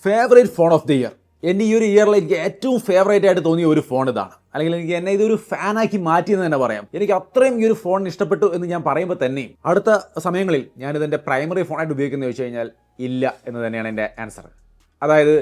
Favourite phone off the year. എൻ്റെ ഈ ഒരു ഇയറിൽ എനിക്ക് ഏറ്റവും ഫേവറേറ്റ് ആയിട്ട് തോന്നിയ ഒരു ഫോൺ ഇതാണ്. അല്ലെങ്കിൽ എനിക്ക് എന്നെ ഇതൊരു ഫാനാക്കി മാറ്റിയെന്ന് തന്നെ പറയാം. എനിക്ക് അത്രയും ഈ ഒരു ഫോൺ ഇഷ്ടപ്പെട്ടു എന്ന് ഞാൻ പറയുമ്പോൾ തന്നെയും അടുത്ത സമയങ്ങളിൽ ഞാനിതെൻ്റെ പ്രൈമറി ഫോണായിട്ട് ഉപയോഗിക്കുന്നത് ചോദിച്ചു കഴിഞ്ഞാൽ ഇല്ല എന്ന് തന്നെയാണ് എൻ്റെ ആൻസർ. അതായത്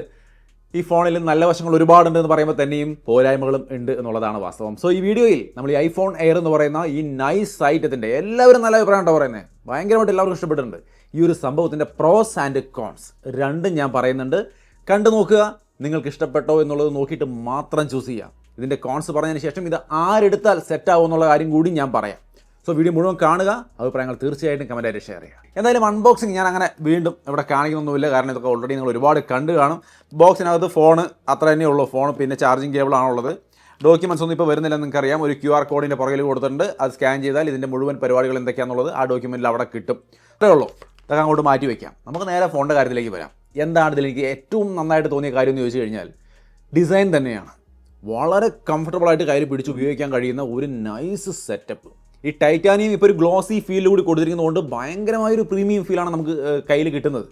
ഈ ഫോണിൽ നല്ല വശങ്ങൾ ഒരുപാടുണ്ട് എന്ന് പറയുമ്പോൾ തന്നെയും പോരായ്മകളും ഉണ്ട് എന്നുള്ളതാണ് വാസ്തവം. സോ ഈ വീഡിയോയിൽ നമ്മൾ ഈ ഐഫോൺ എയർ എന്ന് പറയുന്ന ഈ നൈസ് ഐറ്റത്തിൻ്റെ എല്ലാവരും നല്ല അഭിപ്രായമായിട്ടോ പറയുന്നത്, ഭയങ്കരമായിട്ട് എല്ലാവർക്കും ഇഷ്ടപ്പെട്ടിട്ടുണ്ട്. ഈ ഒരു സംഭവത്തിൻ്റെ പ്രോസ് ആൻഡ് കോൺസ് രണ്ടും ഞാൻ പറയുന്നുണ്ട്. കണ്ടു നോക്കുക, നിങ്ങൾക്ക് ഇഷ്ടപ്പെട്ടോ എന്നുള്ളത് നോക്കിയിട്ട് മാത്രം ചൂസ് ചെയ്യാം. ഇതിൻ്റെ കോൺസ് പറഞ്ഞതിന് ശേഷം ഇത് ആരെടുത്താൽ സെറ്റാവും എന്നുള്ള കാര്യം കൂടി ഞാൻ പറയാം. സോ വീഡിയോ മുഴുവൻ കാണുക, അഭിപ്രായങ്ങൾ തീർച്ചയായിട്ടും കമൻറ്റായിട്ട് ഷെയർ ചെയ്യുക. എന്തായാലും അൺബോക്സിങ് ഞാൻ അങ്ങനെ വീണ്ടും ഇവിടെ കാണിക്കുന്നൊന്നുമില്ല, കാരണം ഇതൊക്കെ ഓൾറെഡി നിങ്ങൾ ഒരുപാട് കണ്ടു കാണും. ബോക്സിനകത്ത് ഫോണ് അത്ര തന്നെ ഉള്ളൂ, ഫോൺ പിന്നെ ചാർജിങ് കേബിളാണുള്ളത്. ഡോക്യുമെൻറ്റ്സ് ഒന്നും ഇപ്പോൾ വരുന്നില്ല, നിങ്ങൾക്കറിയാം. ഒരു QR കോഡിൻ്റെ പുറകിൽ കൊടുത്തിട്ടുണ്ട്, അത് സ്കാൻ ചെയ്താൽ ഇതിൻ്റെ മുഴുവൻ പരിപാടികൾ എന്തൊക്കെയാണെന്നുള്ളത് ആ ഡോക്യുമെൻറ്റിൽ അവിടെ കിട്ടും. അത്രേ ഉള്ളൂ. ഇതൊക്കെ അങ്ങോട്ട് മാറ്റി വയ്ക്കാം. നമുക്ക് നേരെ ഫോണിൻ്റെ കാര്യത്തിലേക്ക് വരാം. എന്താണ് ഇതിലെനിക്ക് ഏറ്റവും നന്നായിട്ട് തോന്നിയ കാര്യം എന്ന് ചോദിച്ചു കഴിഞ്ഞാൽ ഡിസൈൻ തന്നെയാണ്. വളരെ കംഫർട്ടബിളായിട്ട് കയ്യിൽ പിടിച്ച് ഉപയോഗിക്കാൻ കഴിയുന്ന ഒരു നൈസ് സെറ്റപ്പ്. ഈ ടൈറ്റാനിയം ഇപ്പോൾ ഒരു ഗ്ലോസി ഫീൽ കൂടി കൊടുത്തിരിക്കുന്നതുകൊണ്ട് ഭയങ്കരമായൊരു പ്രീമിയം ഫീലാണ് നമുക്ക് കയ്യിൽ കിട്ടുന്നത്.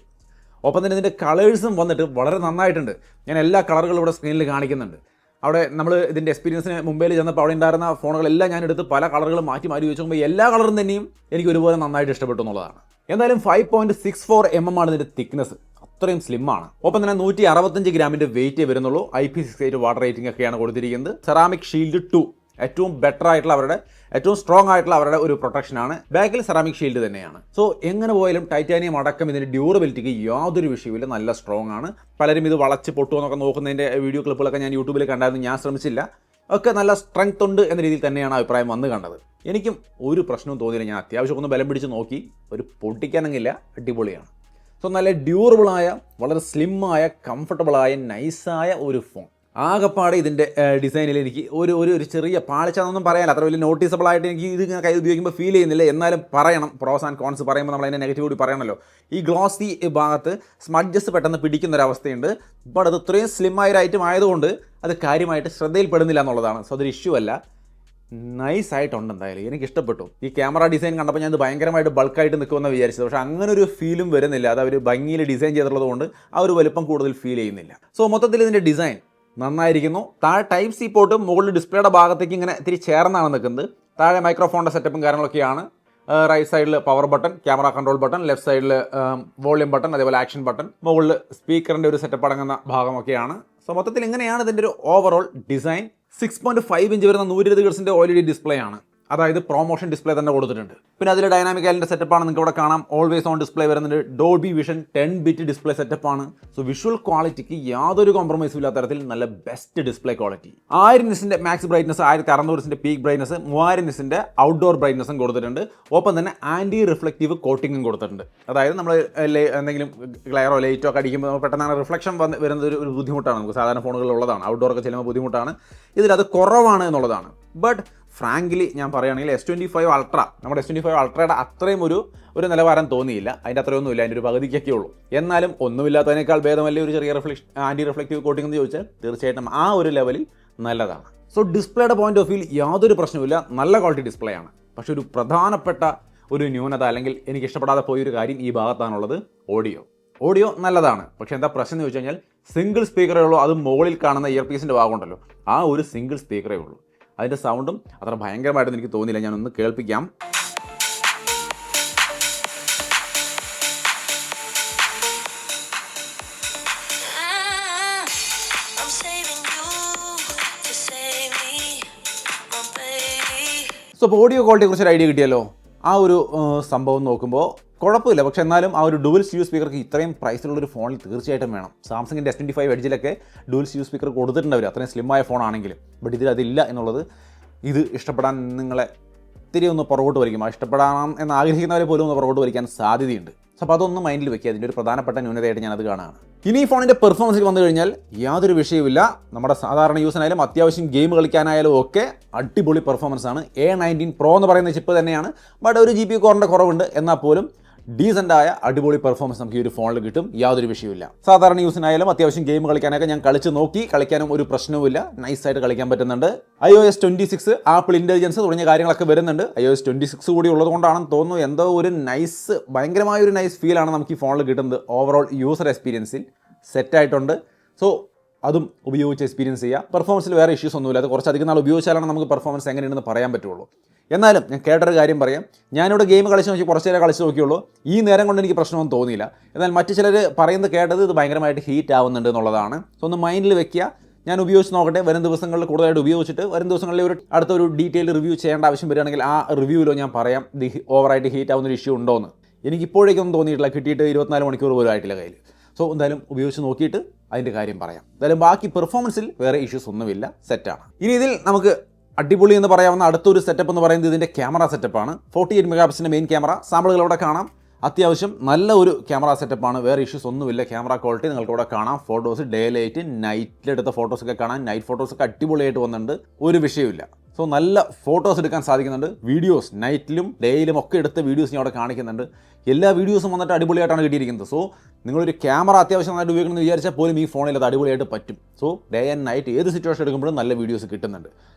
ഒപ്പം തന്നെ ഇതിൻ്റെ കളേഴ്സും വന്നിട്ട് വളരെ നന്നായിട്ടുണ്ട്. ഞാൻ എല്ലാ കളറുകളും ഇവിടെ സ്ക്രീനിൽ കാണിക്കുന്നുണ്ട്. അവിടെ നമ്മൾ ഇതിൻ്റെ എക്സ്പീരിയൻസിന് മുംബൈയിൽ ചെന്നപ്പോൾ അവിടെ ഉണ്ടായിരുന്ന ഫോണുകളെല്ലാം ഞാൻ എടുത്ത് പല കളറുകളും മാറ്റി വെച്ച് നോക്കുമ്പോൾ എല്ലാ കളറും തന്നെയും എനിക്ക് ഒരുപോലെ നന്നായിട്ട് ഇഷ്ടപ്പെട്ടു എന്നുള്ളതാണ്. എന്തായാലും 5.64 mm ആണ് ഇതിൻ്റെ തിക്നെസ്, അത്രയും സ്ലിമ്മാണ്. ഒപ്പം തന്നെ 165 ഗ്രാമിൻ്റെ വെയിറ്റ് വരുന്നുള്ളൂ. IP68 വാട്ടർ റേറ്റിംഗ് ഒക്കെയാണ് കൊടുത്തിരിക്കുന്നത്. സെറാമിക് ഷീൽഡ് 2 ഏറ്റവും ബെറ്റർ ആയിട്ടുള്ള അവരുടെ ഏറ്റവും സ്ട്രോങ് ആയിട്ടുള്ള അവരുടെ ഒരു പ്രൊട്ടക്ഷനാണ്. ബാക്കിൽ സെറാമിക് ഷീൽഡ് തന്നെയാണ്. സോ എങ്ങനെ പോയാലും ടൈറ്റാനിയം അടക്കം ഇതിൻ്റെ ഡ്യൂറബിലിറ്റിക്ക് യാതൊരു വിഷയമില്ല, നല്ല സ്ട്രോങ് ആണ്. പലരും ഇത് വളച്ച് പൊട്ടുമെന്നൊക്കെ നോക്കുന്നതിൻ്റെ വീഡിയോ ക്ലിപ്പുകളൊക്കെ ഞാൻ യൂട്യൂബിൽ കണ്ടായിരുന്നു, ഞാൻ ശ്രമിച്ചില്ല. ഒക്കെ നല്ല സ്ട്രെങ്ത് ഉണ്ട് എന്ന രീതിയിൽ തന്നെയാണ് അഭിപ്രായം വന്ന് കണ്ടത്. എനിക്കും ഒരു പ്രശ്നവും തോന്നിയില്ല. ഞാൻ അത്യാവശ്യം ഒന്ന് ബലം പിടിച്ച് നോക്കി, ഒരു പൊട്ടിക്കാനെങ്കില്ല, അടിപൊളിയാണ്. സോ നല്ല ഡ്യൂറബിളായ, വളരെ സ്ലിമ്മായ, കംഫർട്ടബിളായ, നൈസായ ഒരു ഫോൺ. ആകെപ്പാടെ ഇതിൻ്റെ ഡിസൈനിൽ എനിക്ക് ഒരു ചെറിയ പാളിച്ചെന്നൊന്നും പറയാനില്ല, അത്ര വലിയ നോട്ടീസബിളായിട്ട് എനിക്ക് ഇത് ഇങ്ങനെ കൈ ഉപയോഗിക്കുമ്പോൾ ഫീൽ ചെയ്യുന്നില്ല. എന്നാലും പറയണം, പ്രോസ് ആൻഡ് കോൺസ് പറയുമ്പോൾ നമ്മൾ അതിൻ്റെ നെഗറ്റീവ് കൂടി പറയണമല്ലോ. ഈ ഗ്ലോസി ഭാഗത്ത് സ്മഡ്ജസ് പെട്ടെന്ന് പിടിക്കുന്നൊരവസ്ഥയുണ്ട്. ബട്ട് അത് ഇത്രയും സ്ലിമ്മായ ഒരു ഐറ്റം ആയതുകൊണ്ട് അത് കാര്യമായിട്ട് ശ്രദ്ധയിൽപ്പെടുന്നില്ല എന്നുള്ളതാണ്. സോ അതൊരു ഇഷ്യൂ അല്ല, നൈസായിട്ടുണ്ട്. എന്തായാലും എനിക്ക് ഇഷ്ടപ്പെട്ടു. ഈ ക്യാമറ ഡിസൈൻ കണ്ടപ്പോൾ ഞാൻ ഇത് ഭയങ്കരമായിട്ട് ബൾക്കായിട്ട് നിൽക്കുമെന്ന് വിചാരിച്ചത്, പക്ഷേ അങ്ങനെ ഒരു ഫീലും വരുന്നില്ല. അത് അവർ ഭംഗിയിൽ ഡിസൈൻ ചെയ്തിട്ടുള്ളത് കൊണ്ട് ആ ഒരു വലുപ്പം കൂടുതൽ ഫീൽ ചെയ്യുന്നില്ല. സോ മൊത്തത്തിൽ ഇതിൻ്റെ ഡിസൈൻ നന്നായിരിക്കുന്നു. താഴെ ടൈപ്പ് സി പോർട്ടും മുകളിൽ ഡിസ്പ്ലേയുടെ ഭാഗത്തേക്ക് ഇങ്ങനെ ഇത്തിരി ചേർന്നാണ് നിൽക്കുന്നത്. താഴെ മൈക്രോഫോണിൻ്റെ സെറ്റപ്പും കാര്യങ്ങളൊക്കെയാണ്. റൈറ്റ് സൈഡിൽ power button, camera control button, left സൈഡിൽ വോളിയം ബട്ടൺ, അതേപോലെ ആക്ഷൻ ബട്ടൺ, മുകളിൽ സ്പീക്കറിൻ്റെ ഒരു സെറ്റപ്പ് അടങ്ങുന്ന ഭാഗമൊക്കെയാണ്. സോ മൊത്തത്തിൽ ഇങ്ങനെയാണ് ഇതിൻ്റെ ഒരു ഓവറോൾ ഡിസൈൻ. 6.5 ഇഞ്ച് വരുന്ന 120 ഹെർട്സിൻ്റെ OLED ഡിസ്പ്ലേ ആണ്. അതായത് പ്രൊമോഷൻ ഡിസ്പ്ലേ തന്നെ കൊടുത്തിട്ടുണ്ട്. പിന്നെ അതിൽ ഡൈനാമിക് ഐലൻഡ് സെറ്റപ്പാണ്, നിങ്ങൾക്ക് ഇവിടെ കാണാം. ഓൾവേസ് ഓൺ ഡിസ്പ്ലേ വരുന്നുണ്ട്. ഡോൾബി വിഷൻ 10-bit ഡിസ്പ്ലേ സെറ്റപ്പാണ്. സോ വിഷ്വൽ ക്വാളിറ്റിക്ക് യാതൊരു കോംപ്രമൈസും ഇല്ലാത്ത തരത്തിൽ നല്ല ബെസ്റ്റ് ഡിസ്പ്ലേ ക്വാളിറ്റി. 1000 നിറ്റ്സിൻ്റെ മാക്സ് ബ്രൈറ്റ്നസ്, 1600 പീക്ക് ബ്രൈറ്റ്നസ്, 3000 നിറ്റ്സിൻ്റെ ഔട്ട്ഡോർ ബ്രൈറ്റ്നസും കൊടുത്തിട്ടുണ്ട്. ഒപ്പം തന്നെ ആൻറ്റി റിഫ്ലക്റ്റീവ് കോട്ടിങ്ങും കൊടുത്തിട്ടുണ്ട്. അതായത് നമ്മൾ എന്തെങ്കിലും ഗ്ലെയറോ ലൈറ്റോ ഒക്കെ അടിക്കുമ്പോൾ പെട്ടെന്ന് റിഫ്ലക്ഷൻ വരുന്നത് ഒരു ബുദ്ധിമുട്ടാണ്. നമുക്ക് സാധാരണ ഫോണുകളിലുള്ളതാണ്, ഔട്ട്ഡോറൊക്കെ ചെല്ലുമ്പോൾ ബുദ്ധിമുട്ടാണ്. ഇതിലത് കുറവാണ് എന്നുള്ളതാണ്. ബട്ട് ഫ്രാങ്ക്ലി ഞാൻ പറയുകയാണെങ്കിൽ S25 അൾട്ര, നമ്മുടെ S25 അൾട്രയുടെ അത്രയും ഒരു നിലവാരം തോന്നിയില്ല. അതിൻ്റെ അത്രയൊന്നുമില്ല, അതിൻ്റെ ഒരു പകുതിക്കൊക്കെ ഉള്ളൂ. എന്നാലും ഒന്നുമില്ലാത്തതിനേക്കാൾ ഭേദമല്ലേ ഒരു ചെറിയ ആൻറ്റി റിഫ്ലക്റ്റീവ് കോട്ടിംഗ് എന്ന് ചോദിച്ചാൽ തീർച്ചയായിട്ടും ആ ഒരു ലെവലിൽ നല്ലതാണ്. സോ ഡിസ്പ്ലേയുടെ പോയിന്റ് ഓഫ് വ്യൂ യാതൊരു പ്രശ്നവുമില്ല, നല്ല ക്വാളിറ്റി ഡിസ്പ്ലേ ആണ്. പക്ഷേ ഒരു പ്രധാനപ്പെട്ട ഒരു ന്യൂനത, അല്ലെങ്കിൽ എനിക്ക് ഇഷ്ടപ്പെടാതെ പോയൊരു കാര്യം ഈ ഭാഗത്താണുള്ളത്. ഓഡിയോ നല്ലതാണ്, പക്ഷേ എന്താ പ്രശ്നം എന്ന് ചോദിച്ചു കഴിഞ്ഞാൽ സിംഗിൾ സ്പീക്കറേ ഉള്ളൂ. അത് മുകളിൽ കാണുന്ന ഇയർ പീസിൻ്റെ ഭാഗമുണ്ടല്ലോ, ആ ഒരു സിംഗിൾ സ്പീക്കറേ ഉള്ളൂ. അതിൻ്റെ സൗണ്ടും അത്ര ഭയങ്കരമായിട്ടൊന്നും എനിക്ക് തോന്നിയില്ല. ഞാനൊന്ന് കേൾപ്പിക്കാം. സോ അപ്പോൾ ഓഡിയോ ക്വാളിറ്റിയെ കുറിച്ചൊരു ഐഡിയ കിട്ടിയല്ലോ. ആ ഒരു സംഭവം നോക്കുമ്പോൾ കുഴപ്പമില്ല. പക്ഷേ എന്നാലും ആ ഒരു ഡുവൽ സ്റ്റീരിയോ സ്പീക്കർക്ക് ഇത്രയും പ്രൈസിലുള്ളൊരു ഫോണിൽ തീർച്ചയായിട്ടും വേണം. സാംസങ്ങിൻ്റെ S25 എഡ്ജിലൊക്കെ ഡുവൽ സ്റ്റീരിയോ സ്പീക്കർ കൊടുത്തിട്ടുണ്ട് അവർ, അത്രയും സ്ലിമ്മായ ഫോണാണെങ്കിലും. ബട്ട് ഇതിൽ അതില്ല എന്നുള്ളത് ഇത് ഇഷ്ടപ്പെടാൻ നിങ്ങളെ ഇത്തിരി ഒന്ന് പുറകോട്ട് വലിക്കും. ഇഷ്ടപ്പെടാം എന്ന് ആഗ്രഹിക്കുന്നവരെ പോലും ഒന്ന് പുറകോട്ട് വലിക്കാൻ സാധ്യതയുണ്ട്. സോ അപ്പോൾ അതൊന്നും മൈൻഡിൽ വെക്കുക. അതിൻ്റെ ഒരു പ്രധാനപ്പെട്ട ന്യൂനതയായിട്ട് ഞാനത് കാണുകയാണ്. ഇനി ഈ ഫോണിൻ്റെ പെർഫോമൻസിൽ വന്നു കഴിഞ്ഞാൽ യാതൊരു വിഷയമില്ല. നമ്മുടെ സാധാരണ യൂസിനായാലും അത്യാവശ്യം ഗെയിം കളിക്കാനായാലും ഒക്കെ അടിപൊളി പെർഫോമൻസ് ആണ്. A19 Pro എന്ന് പറയുന്ന ചിപ്പ് തന്നെയാണ്. ബട്ട് ഒരു GPU കോറിൻ്റെ കുറവുണ്ട്. എന്നാൽ പോലും ഡീസൻ്റായ അടിപൊളി പെർഫോമൻസ് നമുക്ക് ഈ ഒരു ഫോണിൽ കിട്ടും, യാതൊരു വിഷയമില്ല. സാധാരണ യൂസിനായാലും അത്യാവശ്യം ഗെയിം കളിക്കാനൊക്കെ ഞാൻ കളിച്ച് നോക്കി, കളിക്കാനും ഒരു പ്രശ്നവുമില്ല, നൈസായിട്ട് കളിക്കാൻ പറ്റുന്നുണ്ട്. iOS 26, ആപ്പിൾ ഇൻ്റലിജൻസ് തുടങ്ങിയ കാര്യങ്ങളൊക്കെ വരുന്നുണ്ട്. iOS 26 കൂടി ഉള്ളതുകൊണ്ടാണെന്ന് തോന്നുന്നു എന്തോ ഒരു ഭയങ്കരമായ ഒരു നൈസ് ഫീലാണ് നമുക്ക് ഈ ഫോണിൽ കിട്ടുന്നത്. ഓവറോൾ യൂസർ എക്സ്പീരിയൻസിൽ സെറ്റായിട്ടുണ്ട്. സോ അതും ഉപയോഗിച്ച് എക്സ്പീരിയൻസ് ചെയ്യുക. പെർഫോമൻസിൽ വേറെ ഇഷ്യൂസ് ഒന്നുമില്ല. അത് കുറച്ചധികം നാൾ ഉപയോഗിച്ചാലാണ് നമുക്ക് പെർഫോമൻസ് എങ്ങനെയുണ്ടെന്ന് പറയാൻ പറ്റുള്ളൂ. എന്നാലും ഞാൻ കേട്ടൊരു കാര്യം പറയാം. ഞാനിവിടെ ഗെയിം കളിച്ച് നോക്കി കുറച്ച് നേരം കളിച്ച് നോക്കിയുള്ളൂ. ഈ നേരം കൊണ്ട് എനിക്ക് പ്രശ്നമൊന്നും തോന്നിയില്ല. എന്നാൽ മറ്റു ചിലർ പറയുന്നത് കേട്ടത് ഇത് ഭയങ്കരമായിട്ട് ഹീറ്റ് ആവുന്നുണ്ട് എന്നുള്ളതാണ്. സോ ഒന്ന് മൈൻഡിൽ വെക്കുക. ഞാൻ ഉപയോഗിച്ച് നോക്കട്ടെ. വരും ദിവസങ്ങളിൽ കൂടുതലായിട്ട് ഉപയോഗിച്ചിട്ട് വരും ദിവസങ്ങളിൽ അടുത്തൊരു ഡീറ്റെയിൽ റിവ്യൂ ചെയ്യേണ്ട ആവശ്യം വരികയാണെങ്കിൽ ആ റിവ്യൂവിലോ ഞാൻ പറയാം ഓവറായിട്ട് ഹീറ്റ് ആവുന്നൊരു ഇഷ്യൂ ഉണ്ടോ എന്ന്. എനിക്കിപ്പോഴേക്കൊന്നും തോന്നിയിട്ടില്ല. കിട്ടിയിട്ട് 24 മണിക്കൂർ പോലും ആയിട്ടില്ല കയ്യിൽ. സോ എന്തായാലും ഉപയോഗിച്ച് നോക്കിയിട്ട് അതിൻ്റെ കാര്യം പറയാം. എന്തായാലും ബാക്കി പെർഫോമൻസിൽ വേറെ ഇഷ്യൂസ് ഒന്നുമില്ല, സെറ്റാണ്. ഇനി ഇതിൽ നമുക്ക് അടിപൊളി എന്ന് പറയാവുന്ന അടുത്തൊരു സെറ്റപ്പ് എന്ന് പറയുന്നത് ഇതിൻ്റെ ക്യാമറ സെറ്റപ്പാണ്. 48 മെഗാപിക്സലിൻ്റെ മെയിൻ ക്യാമറ സാമ്പിളുകളവിടെ കാണാം. അത്യാവശ്യം നല്ല ഒരു ക്യാമറ സെറ്റപ്പാണ്. വേറെ ഇഷ്യൂസ് ഒന്നുമില്ല. ക്യാമറ ക്വാളിറ്റി നിങ്ങൾക്ക് ഇവിടെ കാണാം. ഫോട്ടോസ് ഡേ ലൈറ്റ് നൈറ്റിലെടുത്ത ഫോട്ടോസൊക്കെ കാണാം. നൈറ്റ് ഫോട്ടോസൊക്കെ അടിപൊളിയായിട്ട് വന്നിട്ടുണ്ട്. ഒരു വിഷയമില്ല. സോ നല്ല ഫോട്ടോസ് എടുക്കാൻ സാധിക്കുന്നുണ്ട്. വീഡിയോസ് നൈറ്റിലും ഡേയിലും ഒക്കെ എടുത്ത വീഡിയോസ് ഞാൻ അവിടെ കാണിക്കുന്നുണ്ട്. എല്ലാ വീഡിയോസും വന്നിട്ട് അടിപൊളിയായിട്ടാണ് കിട്ടിയിരിക്കുന്നത്. സോ നിങ്ങളൊരു ക്യാമറ അത്യാവശ്യം നന്നായിട്ട് ഉപയോഗിക്കണമെന്ന് വിചാരിച്ചാൽ പോലും ഈ ഫോണിൽ അത് അടിപൊളിയായിട്ട് പറ്റും. സോ ഡേ ആൻഡ് നൈറ്റ് ഏത് സിറ്റുവേഷൻ എടുക്കുമ്പോഴും നല്ല വീഡിയോസ് കിട്ടുന്നുണ്ട്.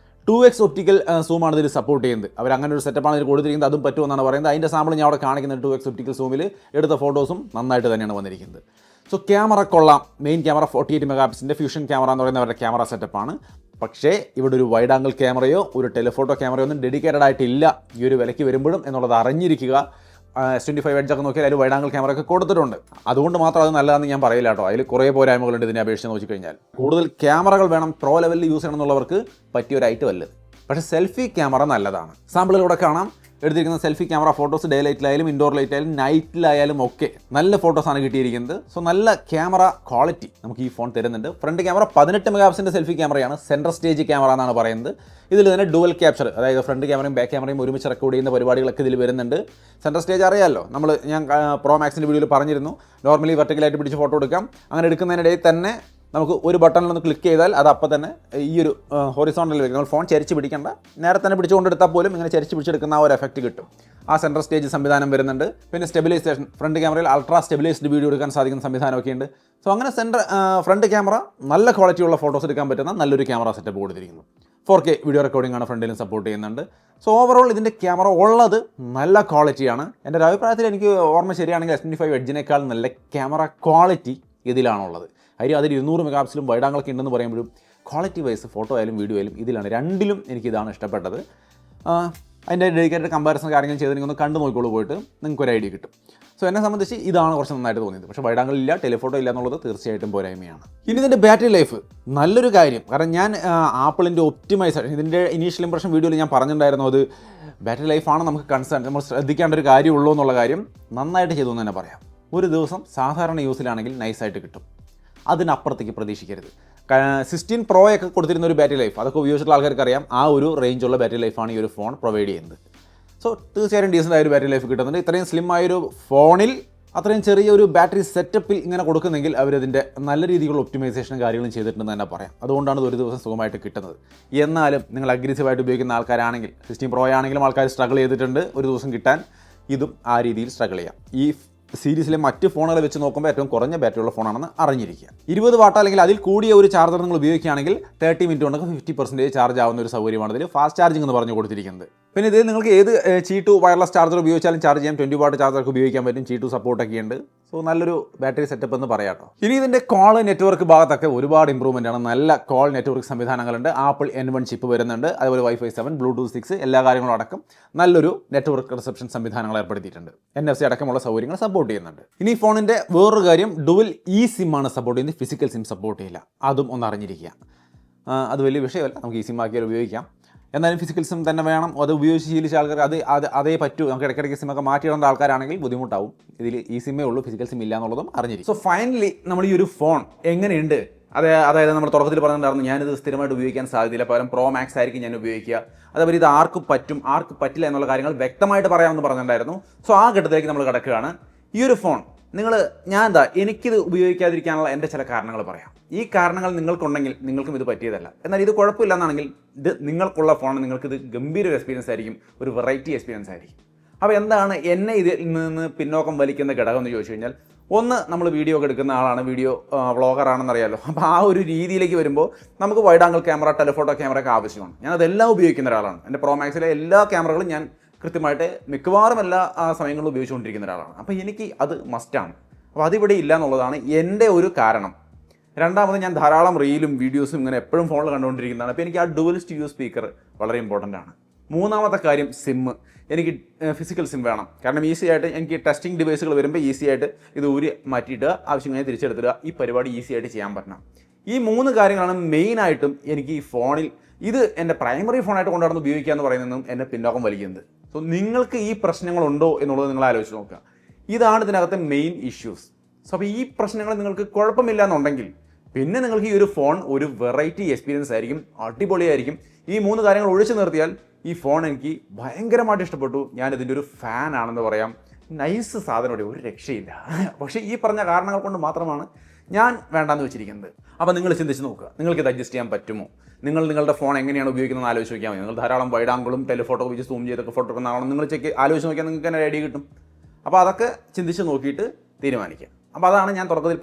2x ഒപ്റ്റിക്കൽ സൂമാണ് ഇതിൽ സപ്പോർട്ട് ചെയ്യുന്നത്. അവർ അങ്ങനെ ഒരു സെറ്റപ്പാണ് ഇതിൽ കൊടുത്തിരിക്കുന്നത്. അതും പറ്റുമെന്നാണ് പറയുന്നത്. അതിൻ്റെ സാമ്പിൾ ഞാൻ അവിടെ കാണിക്കുന്നത് 2x ഒപ്റ്റിക്കൽ സൂമിൽ എടുത്ത ഫോട്ടോസും നന്നായിട്ട് തന്നെയാണ് വന്നിരിക്കുന്നത്. സോ ക്യാമറ കൊള്ളാം. മെയിൻ ക്യാമറ 48 മെഗാപിക്സലിൻ്റെ ഫ്യൂഷൻ ക്യാമറ എന്ന് പറയുന്ന അവരുടെ ക്യാമറ സെറ്റപ്പാണ്. പക്ഷേ ഇവിടെ ഒരു വൈഡ് ആംഗിൾ ക്യാമറയോ ഒരു ടെലിഫോട്ടോ ക്യാമറയോ ഒന്നും ഡെഡിക്കേറ്റഡ് ആയിട്ടില്ല ഈ ഒരു വിലയ്ക്ക് വരുമ്പോഴും എന്നുള്ളത് അറിഞ്ഞിരിക്കുക. S25 എഡ്ജ് ഒക്കെ നോക്കിയാൽ അതിൽ വൈഡ് ആംഗിൾ ക്യാമറ ഒക്കെ കൊടുത്തിട്ടുണ്ട്. അതുകൊണ്ട് മാത്രം അത് നല്ലതാണെന്ന് ഞാൻ പറയില്ല കേട്ടോ. അതിൽ കുറേ പോരായ്മകളുണ്ട് ഇതിനെ അപേക്ഷിച്ച് നോക്കിക്കഴിഞ്ഞാൽ. കൂടുതൽ ക്യാമറകൾ വേണം, പ്രോ ലെവലിൽ യൂസ് ചെയ്യണമെന്നുള്ളവർക്ക് പറ്റിയ ഒരു ഐറ്റം അല്ല. പക്ഷേ സെൽഫി ക്യാമറ നല്ലതാണ്. സാമ്പിളുകളിലൂടെ കാണാം എടുത്തിരിക്കുന്ന സെൽഫി ക്യാമറ ഫോട്ടോസ് ഡേ ലൈറ്റിലായാലും ഇൻഡോർ ലൈറ്റായാലും നൈറ്റിലായാലും ഒക്കെ നല്ല ഫോട്ടോസാണ് കിട്ടിയിരിക്കുന്നത്. സോ നല്ല ക്യാമറ ക്വാളിറ്റി നമുക്ക് ഈ ഫോൺ തരുന്നുണ്ട്. ഫ്രണ്ട് ക്യാമറ 18 മെഗാപിക്സലിൻ്റെ സെൽഫി ക്യാമറയാണ്. സെൻട്രൽ സ്റ്റേജ് ക്യാമറ എന്നാണ് പറയുന്നത്. ഇതിൽ തന്നെ ഡുവൽ ക്യാപ്ചർ, അതായത് ഫ്രണ്ട് ക്യാമറയും ബാക്ക് ക്യാമറയും ഒരുമിച്ച് റെക്കോർഡ് ചെയ്യുന്ന പരിപാടികളൊക്കെ ഇതിൽ വരുന്നുണ്ട്. സെൻട്രൽ സ്റ്റേജ് അറിയാമല്ലോ, ഞാൻ പ്രോ മാക്സിൻ്റെ വീഡിയോയിൽ പറഞ്ഞിരുന്നു. നോർമലി വെർട്ടിക്കലായിട്ട് പിടിച്ച് ഫോട്ടോ എടുക്കാം. അങ്ങനെ എടുക്കുന്നതിനിടയിൽ തന്നെ നമുക്ക് ഒരു ബട്ടണിലൊന്ന് ക്ലിക്ക് ചെയ്താൽ അത് അപ്പം തന്നെ ഈ ഒരു ഹൊറിസോണ്ടൽ വരും. നമ്മൾ ഫോൺ ചരിച്ച് പിടിക്കേണ്ട, നേരെ തന്നെ പിടിച്ചുകൊണ്ടെടുത്താൽ പോലും ഇങ്ങനെ ചരിച്ച് പിടിച്ചെടുക്കുന്ന ആ ഒരു എഫക്റ്റ് കിട്ടും. ആ സെൻട്രൽ സ്റ്റേജ് സംവിധാനം വരുന്നുണ്ട്. പിന്നെ സ്റ്റെബിലൈസേഷൻ, ഫ്രണ്ട് ക്യാമറയിൽ അൾട്രാ സ്റ്റെബിലൈസ്ഡ് വീഡിയോ എടുക്കാൻ സാധിക്കുന്ന സംവിധാനമൊക്കെ ഉണ്ട്. സോ അങ്ങനെ ഫ്രണ്ട് ക്യാമറ നല്ല ക്വാളിറ്റിയുള്ള ഫോട്ടോസ് എടുക്കാൻ പറ്റുന്ന നല്ലൊരു ക്യാമറ സെറ്റപ്പ് കൊടുത്തിരിക്കുന്നു. 4K വീഡിയോ റെക്കോർഡിംഗ് ആണ് ഫ്രണ്ടിലും സപ്പോർട്ട് ചെയ്യുന്നുണ്ട്. സോ ഓവറോൾ ഇതിൻ്റെ ക്യാമറ ഉള്ളത് നല്ല ക്വാളിറ്റിയാണ്. എൻ്റെ ഒരു അഭിപ്രായത്തിൽ എനിക്ക് ഓർമ്മ ശരിയാണെങ്കിൽ S25 എഡ്ജിനേക്കാൾ നല്ല ക്യാമറ ക്വാളിറ്റി ഇതിലാണുള്ളത്. അതിൽ 200 മെഗാപിക്സലും വൈഡ് ആംഗിളൊക്കെ ഉണ്ടെന്ന് പറയുമ്പോഴും ക്വാളിറ്റി വൈസ് ഫോട്ടോ ആയാലും വീഡിയോ ആയാലും ഇതിലാണ്. രണ്ടിലും എനിക്കിതാണ് ഇഷ്ടപ്പെട്ടത്. അതിൻ്റെ ഡെഡിക്കേറ്റഡ് കമ്പാരിസൺ കാര്യങ്ങൾ ചെയ്ത് ഒന്ന് കണ്ടു നോക്കിക്കോളൂ പോയിട്ട്, നിങ്ങൾക്കൊരു ഐഡിയ കിട്ടും. സോ എന്നെ സംബന്ധിച്ച് ഇതാണ് കുറച്ച് നന്നായിട്ട് തോന്നിയത്. പക്ഷേ വൈഡ് ആംഗിൾ ഇല്ല, ടെലിഫോട്ടോ ഇല്ല എന്നുള്ളത് തീർച്ചയായിട്ടും പോരായ്മയാണ്. ഇനി ഇതിൻ്റെ ബാറ്ററി ലൈഫ് നല്ലൊരു കാര്യം. കാരണം ഞാൻ ആപ്പിളിൻ്റെ ഒപ്റ്റിമൈസേഷൻ ഇതിൻ്റെ ഇനീഷ്യൽ ഇംപ്രഷൻ വീഡിയോയിൽ ഞാൻ പറഞ്ഞിട്ടുണ്ടായിരുന്നു. അത് ബാറ്ററി ലൈഫാണ് നമുക്ക് കൺസേൺ, നമ്മൾ ശ്രദ്ധിക്കേണ്ട ഒരു കാര്യമുള്ളൂ എന്നുള്ള കാര്യം നന്നായിട്ട് ചെയ്തു എന്ന് തന്നെ പറയാം. ഒരു ദിവസം സാധാരണ യൂസിലാണെങ്കിൽ നൈസായിട്ട് കിട്ടും. അതിനപ്പുറത്തേക്ക് പ്രതീക്ഷിക്കരുത്. 16 Pro ഒക്കെ കൊടുത്തിരുന്ന ഒരു ബാറ്ററി ലൈഫ്, അതൊക്കെ ഉപയോഗിച്ചിട്ടുള്ള ആൾക്കാർക്ക് അറിയാം. ആ ഒരു റേഞ്ചുള്ള ബാറ്ററി ലൈഫാണ് ഈ ഒരു ഫോൺ പ്രൊവൈഡ് ചെയ്യുന്നത്. സോ തീർച്ചയായും ഡീസൻ്റ് ആയൊരു ബാറ്ററി ലൈഫ് കിട്ടുന്നുണ്ട്. ഇത്രയും സ്ലിം ആയൊരു ഫോണിൽ അത്രയും ചെറിയൊരു ബാറ്ററി സെറ്റപ്പിൽ ഇങ്ങനെ കൊടുക്കുന്നെങ്കിൽ അവരതിൻ്റെ നല്ല രീതിയിലുള്ള ഒപ്റ്റിമൈസേഷനും കാര്യങ്ങളും ചെയ്തിട്ടുണ്ടെന്ന് തന്നെ പറയാം. അതുകൊണ്ടാണ് ഇത് ഒരു ദിവസം സുഖമായിട്ട് കിട്ടുന്നത്. എന്നാലും നിങ്ങൾ അഗ്രസീവായിട്ട് ഉപയോഗിക്കുന്ന ആൾക്കാരാണെങ്കിൽ 16 Pro ആണെങ്കിലും ആൾക്കാർ സ്ട്രഗിൾ ചെയ്തിട്ടുണ്ട് ഒരു ദിവസം കിട്ടാൻ. ഇതും ആ രീതിയിൽ സ്ട്രഗിൾ ചെയ്യാം. ഈ സീരീസിലെ മറ്റ് ഫോണുകൾ വെച്ച് നോക്കുമ്പോൾ ഏറ്റവും കുറഞ്ഞ ബാറ്ററിയുള്ള ഫോണാണെന്ന് അറിഞ്ഞിരിക്കുക. 20 വാട്ട് അല്ലെങ്കിൽ അതിൽ കൂടിയ ഒരു ചാർജർ നിങ്ങൾ ഉപയോഗിക്കുകയാണെങ്കിൽ 30 മിനിറ്റ് കൊണ്ടൊക്കെ 50% ചാർജ് ആവുന്ന ഒരു സൗകര്യമാണ് ഇതിൽ ഫാസ്റ്റ് ചാർജിംഗ് എന്ന് പറഞ്ഞു കൊടുത്തിരിക്കുന്നത്. പിന്നെ ഇത് നിങ്ങൾക്ക് ഏത് Qi2 വയർലെസ് ചാർജർ ഉപയോഗിച്ചാലും ചാർജ് ചെയ്യാം. 20 വാട്ട് ചാർജർക്ക് ഉപയോഗിക്കാൻ പറ്റും. Qi2 സപ്പോർട്ടൊക്കെ ഉണ്ട്. സോ നല്ലൊരു ബാറ്ററി സെറ്റപ്പ് എന്ന് പറയാം കേട്ടോ. ഇനി ഇതിൻ്റെ കോൾ നെറ്റ്വർക്ക് ഭാഗത്തൊക്കെ ഒരുപാട് ഇമ്പ്രൂവ്മെൻ്റ് ആണ്. നല്ല കോൾ നെറ്റ്വർക്ക് സംവിധാനങ്ങളുണ്ട്. ആപ്പിൾ N1 ചിപ്പ് വരുന്നുണ്ട്. അതുപോലെ Wi-Fi 7, Bluetooth 6 എല്ലാ കാര്യങ്ങളും അടക്കം നല്ലൊരു നെറ്റ്വർക്ക് റിസപ്ഷൻ സംവിധാനങ്ങൾ ഏർപ്പെടുത്തിയിട്ടുണ്ട്. NFC അടക്കമുള്ള സൗകര്യങ്ങൾ സപ്പോർട്ട് ചെയ്യുന്നുണ്ട്. ഇനി ഫോണിൻ്റെ വേറൊരു കാര്യം, ഡുവൽ eSIM ആണ് സപ്പോർട്ട് ചെയ്യുന്നത്. ഫിസിക്കൽ സിം സപ്പോർട്ട് ചെയ്യില്ല. അതും ഒന്ന് അറിഞ്ഞിരിക്കുക. അത് വലിയ വിഷയമല്ല, നമുക്ക് eSIM ആക്കിയാൽ ഉപയോഗിക്കാം. എന്നാലും ഫിസിക്കൽ സിം തന്നെ വേണം. അത് ഉപയോഗിച്ച് ശീലിച്ച ആൾക്കാർ അതേ പറ്റൂ. നമുക്ക് ഇടയ്ക്കിടയ്ക്ക് സിമ്മൊക്കെ മാറ്റിയിടേണ്ട ആൾക്കാരാണെങ്കിൽ ബുദ്ധിമുട്ടാവും. ഇതിൽ ഈ സിമ്മേ ഉള്ളൂ, ഫിസിക്കൽ സിം ഇല്ല എന്നുള്ളതും അറിഞ്ഞിരിക്കും. സോ ഫൈനലി നമ്മൾ ഈ ഒരു ഫോൺ എങ്ങനെയുണ്ട്, അതായത് നമ്മൾ തുടക്കത്തിൽ പറഞ്ഞിട്ടുണ്ടായിരുന്നു ഞാനിത് സ്ഥിരമായിട്ട് ഉപയോഗിക്കാൻ സാധ്യതയില്ല, പകരം പ്രോ മാക്സ് ആയിരിക്കും ഞാൻ ഉപയോഗിക്കുക. അതേപോലെ ഇത് ആർക്കും പറ്റും ആർക്ക് പറ്റില്ല എന്നുള്ള കാര്യങ്ങൾ വ്യക്തമായിട്ട് പറയാമെന്ന് പറഞ്ഞിട്ടുണ്ടായിരുന്നു. സോ ആ ഘട്ടത്തിലേക്ക് നമ്മൾ കിടക്കുകയാണ്. ഈ ഒരു ഫോൺ എനിക്കിത് ഉപയോഗിക്കാതിരിക്കാനുള്ള എൻ്റെ ചില കാരണങ്ങൾ പറയാം. ഈ കാരണങ്ങൾ നിങ്ങൾക്കുണ്ടെങ്കിൽ നിങ്ങൾക്കും ഇത് പറ്റിയതല്ല. എന്നാൽ ഇത് കുഴപ്പമില്ല എന്നാണെങ്കിൽ ഇത് നിങ്ങൾക്കുള്ള ഫോൺ, നിങ്ങൾക്കിത് ഗംഭീര എക്സ്പീരിയൻസ് ആയിരിക്കും, ഒരു വെറൈറ്റി എക്സ്പീരിയൻസ് ആയിരിക്കും. അപ്പോൾ എന്താണ് എന്നെ ഇതിൽ നിന്ന് പിന്നോക്കം വലിക്കുന്ന ഘടകം എന്ന് ചോദിച്ചു കഴിഞ്ഞാൽ, ഒന്ന്, നമ്മൾ വീഡിയോ ഒക്കെ എടുക്കുന്ന ആളാണ്, വീഡിയോ വ്ളോഗറാണെന്നറിയാമല്ലോ. അപ്പോൾ ആ ഒരു രീതിയിലേക്ക് വരുമ്പോൾ നമുക്ക് wide angle camera, telephoto camera ഒക്കെ ആവശ്യമാണ്. ഞാനതെല്ലാം ഉപയോഗിക്കുന്ന ഒരാളാണ്. എൻ്റെ പ്രോ മാക്സിലെ എല്ലാ ക്യാമറകളും ഞാൻ കൃത്യമായിട്ട് മിക്കവാറും എല്ലാ സമയങ്ങളിലും ഉപയോഗിച്ചുകൊണ്ടിരിക്കുന്ന ഒരാളാണ്. അപ്പോൾ എനിക്ക് അത് മസ്റ്റാണ്. അപ്പോൾ അതിവിടെ ഇല്ല എന്നുള്ളതാണ് എൻ്റെ ഒരു കാരണം. രണ്ടാമത് ഞാൻ ധാരാളം റീലും വീഡിയോസും ഇങ്ങനെ എപ്പോഴും ഫോണിൽ കണ്ടുകൊണ്ടിരിക്കുന്നതാണ്. അപ്പോൾ എനിക്ക് ആ ഡുവൽ സ്റ്റീരിയോ സ്പീക്കർ വളരെ ഇമ്പോർട്ടൻ്റ് ആണ്. മൂന്നാമത്തെ കാര്യം സിമ്മ്. എനിക്ക് ഫിസിക്കൽ സിം വേണം. കാരണം ഈസി ആയിട്ട് എനിക്ക് ടെസ്റ്റിംഗ് ഡിവൈസുകൾ വരുമ്പോൾ ഈസി ആയിട്ട് ഇത് ഊരി മാറ്റിയിട്ട് ആവശ്യമായി തിരിച്ചെടുത്തിടുക, ഈ പരിപാടി ഈസി ആയിട്ട് ചെയ്യാൻ പറ്റണം. ഈ 3 കാര്യങ്ങളാണ് മെയിനായിട്ടും എനിക്ക് ഈ ഫോണിൽ ഇത് എൻ്റെ പ്രൈമറി ഫോണായിട്ട് കൊണ്ടുനടന്ന് ഉപയോഗിക്കുക എന്ന് പറയുന്നതും എന്നെ പിന്നോക്കം വലിക്കുന്നത്. സോ നിങ്ങൾക്ക് ഈ പ്രശ്നങ്ങളുണ്ടോ എന്നുള്ളത് നിങ്ങൾ ആലോചിച്ച് നോക്കുക. ഇതാണ് ഇതിനകത്തെ മെയിൻ ഇഷ്യൂസ്. സോ അപ്പോൾ ഈ പ്രശ്നങ്ങൾ നിങ്ങൾക്ക് കുഴപ്പമില്ല എന്നുണ്ടെങ്കിൽ പിന്നെ നിങ്ങൾക്ക് ഈ ഒരു ഫോൺ ഒരു വെറൈറ്റി എക്സ്പീരിയൻസ് ആയിരിക്കും, അടിപൊളിയായിരിക്കും. ഈ 3 കാര്യങ്ങൾ ഒഴിച്ചു നിർത്തിയാൽ ഈ ഫോൺ എനിക്ക് ഭയങ്കരമായിട്ട് ഇഷ്ടപ്പെട്ടു. ഞാനിതിൻ്റെ ഒരു ഫാൻ ആണെന്ന് പറയാം. നൈസ് സാധനോടെ ഒരു രക്ഷയില്ല. പക്ഷേ ഈ പറഞ്ഞ കാരണങ്ങൾ കൊണ്ട് മാത്രമാണ് ഞാൻ വേണ്ടാന്ന് വെച്ചിരിക്കുന്നത്. അപ്പോൾ നിങ്ങൾ ചിന്തിച്ച് നോക്കുക, നിങ്ങൾക്ക് ഇത് അഡ്ജസ്റ്റ് ചെയ്യാൻ പറ്റുമോ? നിങ്ങളുടെ ഫോൺ എങ്ങനെയാണ് ഉപയോഗിക്കുന്നത് ആലോചിച്ച് നോക്കിയാൽ മതി. നിങ്ങൾ ധാരാളം വൈഡ് ആംഗിളും ടെലിഫോട്ടോ ഉപയോഗിച്ച് സൂം ചെയ്തൊക്കെ ഫോട്ടോ എടുക്കുന്നതാണോ നിങ്ങൾ ആലോചിച്ച് നോക്കിയാൽ നിങ്ങൾക്ക് തന്നെ ഐഡിയ കിട്ടും. അപ്പോൾ അതൊക്കെ ചിന്തിച്ച് നോക്കിയിട്ട് തീരുമാനിക്കുക. അപ്പോൾ അതാണ് ഞാൻ തുടക്കത്തിൽ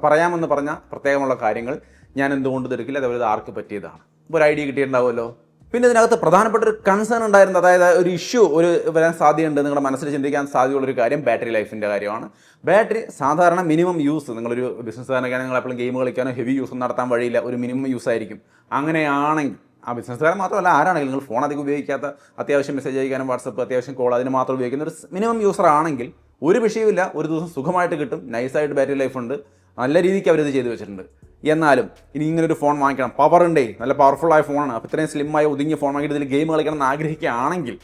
പറയാമെന്ന് പറഞ്ഞ പ്രത്യേകമുള്ള കാര്യങ്ങൾ. ഞാൻ എന്തുകൊണ്ട് ഇതെടുക്കില്ല, അതേപോലെ ഇത് ആർക്ക് പറ്റിയതാണ്. ഇപ്പോൾ ഒരു ഐഡിയ കിട്ടിയിട്ടുണ്ടാവുമല്ലോ. പിന്നെ ഇതിനകത്ത് പ്രധാനപ്പെട്ട ഒരു കൺസേൺ ഉണ്ടായിരുന്നത്, അതായത് ഒരു ഇഷ്യൂ വരാൻ സാധ്യതയുണ്ട്, നിങ്ങളുടെ മനസ്സിൽ ചിന്തിക്കാൻ സാധ്യതയുള്ളൊരു കാര്യം ബാറ്ററി ലൈഫിൻ്റെ കാര്യമാണ്. ബാറ്ററി സാധാരണ മിനിമം യൂസ്, നിങ്ങളൊരു ബിസിനസ്സുകാരനൊക്കെയാണെങ്കിൽ നിങ്ങൾ എപ്പോഴും ഗെയിം കളിക്കാനോ ഹെവി യൂസ് നടത്താൻ വഴിയില്ല, ഒരു മിനിമം യൂസ് ആയിരിക്കും. അങ്ങനെയാണെങ്കിൽ ആ ബിസിനസ്സുകാരൻ മാത്രമല്ല, ആരാണെങ്കിലും നിങ്ങൾ ഫോൺ അധികം ഉപയോഗിക്കാത്ത, അത്യാവശ്യം മെസ്സേജ് അയക്കാനും വാട്സപ്പ് അത്യാവശ്യം കോൾ അതിന് മാത്രം ഉപയോഗിക്കുന്ന ഒരു മിനിമം യൂസർ ആണെങ്കിൽ ഒരു വിഷയമില്ല, ഒരു ദിവസം സുഖമായിട്ട് കിട്ടും. നൈസായിട്ട് ബാറ്ററി ലൈഫ് ഉണ്ട്, നല്ല രീതിക്ക് അവരിത് ചെയ്ത് വെച്ചിട്ടുണ്ട്. എന്നാലും ഇനി ഇങ്ങനൊരു ഫോൺ വാങ്ങിക്കണം, പവർ ഉണ്ടേ, നല്ല പവർഫുള്ളായ ഫോണാണ്, അപ്പോൾ ഇത്രയും സ്ലിമ്മായ ഒതുങ്ങിയ ഫോൺ വാങ്ങിയിട്ട് ഇതിൽ ഗെയിം കളിക്കണം എന്ന് ആഗ്രഹിക്കുകയാണെങ്കിൽ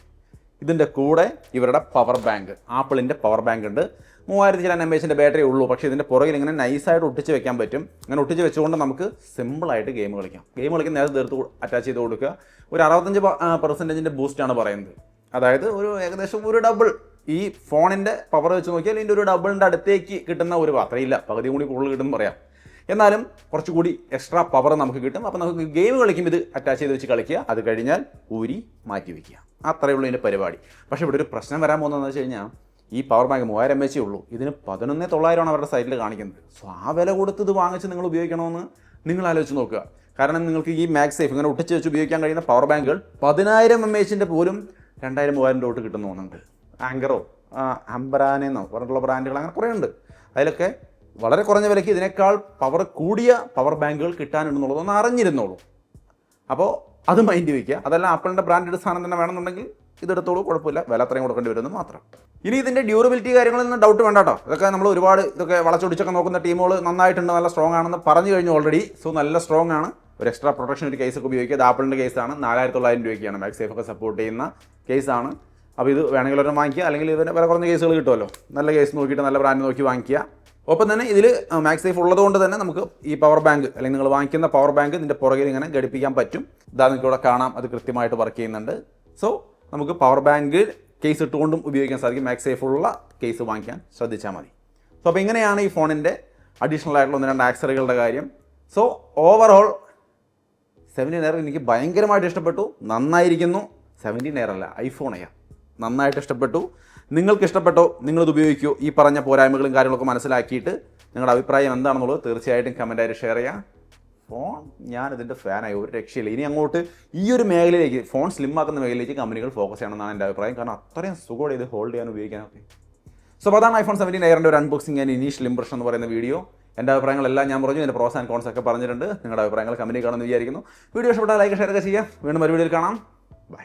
ഇതിൻ്റെ കൂടെ ഇവരുടെ പവർ ബാങ്ക്, ആപ്പിളിൻ്റെ പവർ ബാങ്ക് ഉണ്ട്. 3000 ചില mAh ബാറ്ററി ഉള്ളൂ. പക്ഷേ ഇതിൻ്റെ പുറകിൽ ഇങ്ങനെ നൈസായിട്ട് ഒട്ടിച്ച് വെക്കാൻ പറ്റും. അങ്ങനെ ഒട്ടിച്ച് വെച്ചുകൊണ്ട് നമുക്ക് സിമ്പിളായിട്ട് ഗെയിം കളിക്കാം. ഗെയിം കളിക്കുന്ന നേരത്തെ തീർത്ത് അറ്റാച്ച് ചെയ്ത് കൊടുക്കുക. ഒരു 65% ബൂസ്റ്റാണ് പറയുന്നത്. അതായത് ഒരു ഏകദേശം ഒരു ഡബിൾ ഈ ഫോണിൻ്റെ പവർ വെച്ച് നോക്കിയാൽ ഇതിൻ്റെ ഒരു ഡബിളിൻ്റെ അടുത്തേക്ക് കിട്ടുന്ന ഒരു അത്രയില്ല, പകുതി കൂടി കൂടുതൽ കിട്ടും പറയാം. എന്നാലും കുറച്ചുകൂടി എക്സ്ട്രാ പവർ നമുക്ക് കിട്ടും. അപ്പോൾ നമുക്ക് ഗെയിം കളിക്കുമ്പോൾ ഇത് അറ്റാച്ച് ചെയ്ത് വെച്ച് കളിക്കുക, അത് കഴിഞ്ഞാൽ ഊരി മാറ്റി വയ്ക്കുക. അത്രയേ ഉള്ളൂ ഇതിൻ്റെ പരിപാടി. പക്ഷേ ഇവിടെ ഒരു പ്രശ്നം വരാൻ പോകുന്നതെന്ന് വെച്ച് കഴിഞ്ഞാൽ ഈ പവർ ബാങ്ക് 3000 mAh ഉള്ളൂ, ഇതിന് 11,900 അവരുടെ സൈറ്റിൽ കാണിക്കുന്നത്. സോ ആ വില കൊടുത്ത് ഇത് വാങ്ങിച്ച് നിങ്ങൾ ഉപയോഗിക്കണമെന്ന് നിങ്ങൾ ആലോചിച്ച് നോക്കുക. കാരണം നിങ്ങൾക്ക് ഈ മാഗ്സേഫ് ഇങ്ങനെ ഒട്ടിച്ച് വെച്ച് ഉപയോഗിക്കാൻ കഴിയുന്ന പവർ ബാങ്കുകൾ 10,000 mAh പോലും 2,000-3,000 തൊട്ട് കിട്ടുന്ന തോന്നുന്നുണ്ട്. ആങ്കറോ അംബറാനെന്നോ പറഞ്ഞിട്ടുള്ള ബ്രാൻഡുകൾ അങ്ങനെ കുറേ ഉണ്ട്. അതിലൊക്കെ വളരെ കുറഞ്ഞ വിലയ്ക്ക് ഇതിനേക്കാൾ പവർ കൂടിയ പവർ ബാങ്കുകൾ കിട്ടാനുണ്ടെന്നുള്ളതൊന്ന് അറിഞ്ഞിരുന്നോളൂ. അപ്പോൾ അത് മൈൻഡ് വയ്ക്കുക. അതല്ല ആപ്പിളിൻ്റെ ബ്രാൻഡഡ് സാധനം തന്നെ വേണമെന്നുണ്ടെങ്കിൽ ഇതെടുത്തോളൂ, കുഴപ്പമില്ല, വില അത്രയും കൊടുക്കേണ്ടി വരുമെന്ന് മാത്രം. ഇനി ഇതിൻ്റെ ഡ്യൂറബിലിറ്റി കാര്യങ്ങളൊന്നും ഡൗട്ട് വേണ്ട കേട്ടോ. ഇതൊക്കെ നമ്മൾ ഒരുപാട് ഇതൊക്കെ വളച്ചൊടിച്ചൊക്കെ നോക്കുന്ന ടീമുകൾ നന്നായിട്ടുണ്ട്, നല്ല സ്ട്രോങ് ആണെന്ന് പറഞ്ഞു കഴിഞ്ഞു ഓൾറെഡി. സോ നല്ല സ്ട്രോങ് ആണ്. ഒരു എക്സ്ട്രാ പ്രൊട്ടക്ഷൻ ഒരു കേസൊക്കെ ഉപയോഗിക്കുക. ഇത് ആപ്പിളിൻ്റെ കേസാണ്, 4,900 രൂപയ്ക്കാണ്. മാഗ്സേഫ് ഒക്കെ സപ്പോർട്ട് ചെയ്യുന്ന കേസാണ്. അപ്പോൾ ഇത് വേണമെങ്കിൽ ഒരെണ്ണം വാങ്ങിക്കുക, അല്ലെങ്കിൽ ഇതിന് വില കുറഞ്ഞ കേസുകൾ കിട്ടുമല്ലോ. നല്ല കേസ് നോക്കിയിട്ട് നല്ല ബ്രാൻഡ് നോക്കി വാങ്ങിക്കുക. ഒപ്പം തന്നെ ഇതിൽ മാഗ്സേഫ് ഉള്ളതുകൊണ്ട് തന്നെ നമുക്ക് ഈ പവർ ബാങ്ക് അല്ലെങ്കിൽ നിങ്ങൾ വാങ്ങിക്കുന്ന പവർ ബാങ്ക് ഇതിൻ്റെ പുറകിൽ ഇങ്ങനെ ഘടിപ്പിക്കാൻ പറ്റും. ഇതാ നിങ്ങൾക്ക് ഇവിടെ കാണാം, അത് കൃത്യമായിട്ട് വർക്ക് ചെയ്യുന്നുണ്ട്. സോ നമുക്ക് പവർ ബാങ്ക് കേസ് ഇട്ടുകൊണ്ടും ഉപയോഗിക്കാൻ സാധിക്കും. മാഗ്സേഫ് ഉള്ള കേസ് വാങ്ങിക്കാൻ ശ്രദ്ധിച്ചാൽ മതി. സോ അപ്പോൾ ഇങ്ങനെയാണ് ഈ ഫോണിൻ്റെ അഡീഷണൽ ആയിട്ടുള്ള 1-2 ആക്സറികളുടെ കാര്യം. സോ ഓവറോൾ 17 Air എനിക്ക് ഭയങ്കരമായിട്ട് ഇഷ്ടപ്പെട്ടു, നന്നായിരിക്കുന്നു. 17 Air അല്ല, iPhone Air നന്നായിട്ട് ഇഷ്ടപ്പെട്ടു. നിങ്ങൾക്ക് ഇഷ്ടപ്പെട്ടോ? നിങ്ങളിത് ഉപയോഗിക്കുമോ? ഈ പറഞ്ഞ പോരായ്മകളും കാര്യങ്ങളൊക്കെ മനസ്സിലാക്കിയിട്ട് നിങ്ങളുടെ അഭിപ്രായം എന്താണെന്നുള്ളത് തീർച്ചയായിട്ടും കമൻറ്റായിട്ട് ഷെയർ ചെയ്യാം. ഫോൺ ഞാനിതിൻ്റെ ഫാനായി, ഒരു രക്ഷയില്ല. ഇനി അങ്ങോട്ട് ഈ ഒരു മേഖലയിലേക്ക്, ഫോൺ സ്ലിം ആക്കുന്ന മേഖലയിലേക്ക് കമ്പനികൾ ഫോക്കസ് ചെയ്യണമെന്നാണ് എൻ്റെ അഭിപ്രായം. കാരണം അത്രയും സുഖം ഇത് ഹോൾഡ് ചെയ്യാൻ ഉപയോഗിക്കാനൊക്കെ. സോ അതാണ് iPhone 17 Airൻ്റെ ഒരു അൺബോക്സിംഗ് ആൻഡ് ഇനീഷ്യൽ ഇംപ്രഷൻ എന്ന് പറയുന്ന വീഡിയോ. എൻ്റെ അഭിപ്രായങ്ങളെല്ലാം ഞാൻ പറഞ്ഞു, എൻ്റെ പ്രോസ് ആൻഡ് കോൺസ് ഒക്കെ പറഞ്ഞിട്ടുണ്ട്. നിങ്ങളുടെ അഭിപ്രായങ്ങൾ കമൻറ്റിൽ കാണുമെന്ന് വിചാരിക്കുന്നു. വീഡിയോ ഇഷ്ടപ്പെട്ടാൽ ലൈക്ക് ഷെയർ ഒക്കെ ചെയ്യാം. വീണ്ടും ഒരു വീഡിയോയിൽ കാണാം. ബൈ.